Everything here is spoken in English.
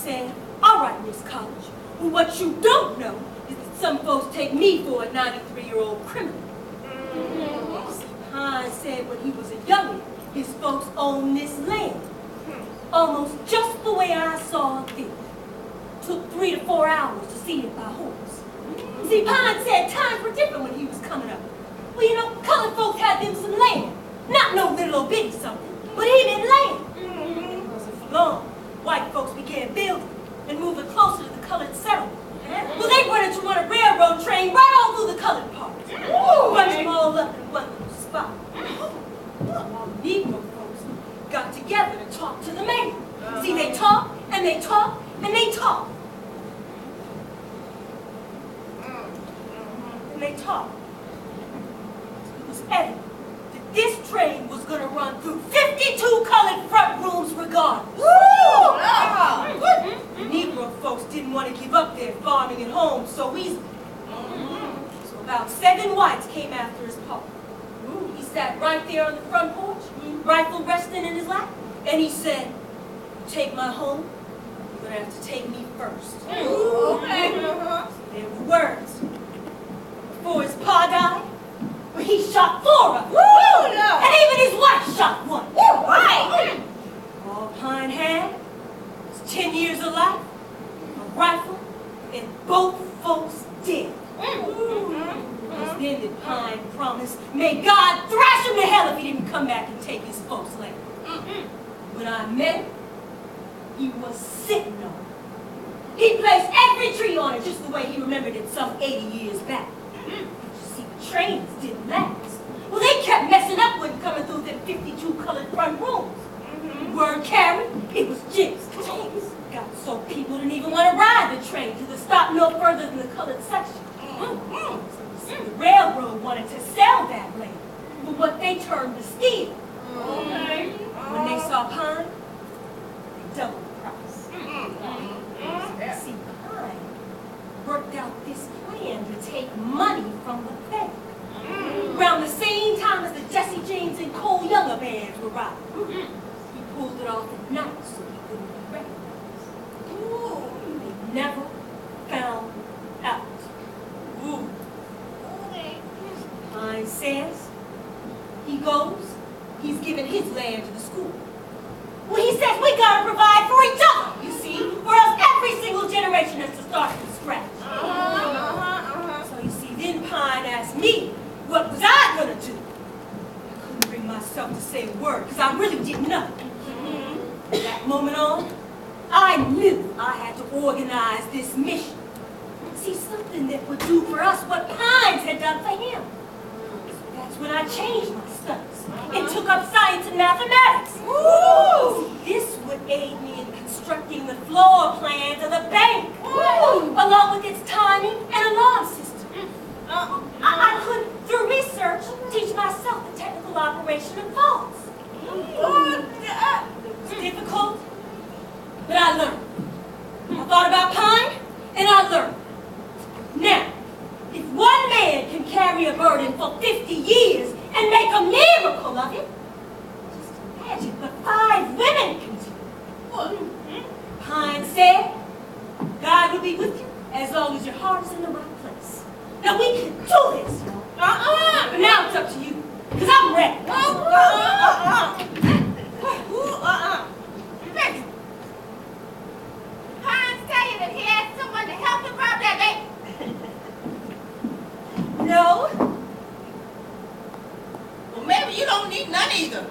said, all right, Miss College, well, what you don't know is that some folks take me for a 93-year-old criminal. See, Pine said when he was a youngin', his folks owned this land. Almost just the way I saw it then. Took 3 to 4 hours to see it by horse. See, Pine said times were different when he was coming up. Well, you know, colored folks had them some land. Not no little old bitty something, but even land. Wasn't for long, white folks began building and moving closer to the colored settlement. Well, they wanted to run a railroad train right all through the colored parts. Bunch them all up in one little spot. All the Negro folks got together to talk to the mayor. See, they talk, and they talk, and they talk. And they talk. It was evident that this train was going to run through 52 colored front rooms regardless. The Negro folks didn't want to give up their farming and homes so easily. So about 7 whites came after his pa. He sat right there on the front porch, rifle resting in his lap, and he said, take my home, you're going to have to take me first. There were words. Before his pa died, but he shot 4 of them. And even his wife shot 1. All Pine had was 10 years of life, a rifle, and both folks dead. It was then that Pine promised, may God thrash him to hell if he didn't come back and take his folks' land. When I met him, he was sitting on it. He placed every tree on it just the way he remembered it some 80 years back. But you see, the trains didn't last. Well, they kept messing up when coming through them 52 colored front rooms. Word carried, it was jigs. Got so people didn't even want to ride the train till it stopped no further than the colored section. So the railroad wanted to sell that land for what they termed the steal. When they saw Pine, they doubled the price. See, Pine worked out this plan to take money from the bank. Around the same time as the Jesse James and Cole Younger bands were robbed. He pulled it off at night so he wouldn't be recognized. They never found out. Pine says he goes, he's giving his land to the school. Well, he says we gotta provide for each other, you see, or else every single generation has to start from scratch. So you see, then Pine asked me, what was I gonna do? I couldn't bring myself to say a word, because I really didn't know. From that moment on, I knew I had to organize this mission. See, something that would do for us what Pines had done for him. So that's when I changed my studies and took up science and mathematics. See, this would aid me in constructing the floor plans of the bank, along with its timing and alarm system. I could, through research, teach myself the technical operation of vaults. It was difficult, but I learned. I thought about Pine, and I learned. Now, if one man can carry a burden for 50 years and make a miracle of it, just imagine what 5 women can do. Pine said, God will be with you as long as your heart is in the right place. Now we can do this, y'all. But now it's up to you, because I'm ready. Pine tell you that he had someone to help him rob that bank. No. Well, maybe you don't need none either.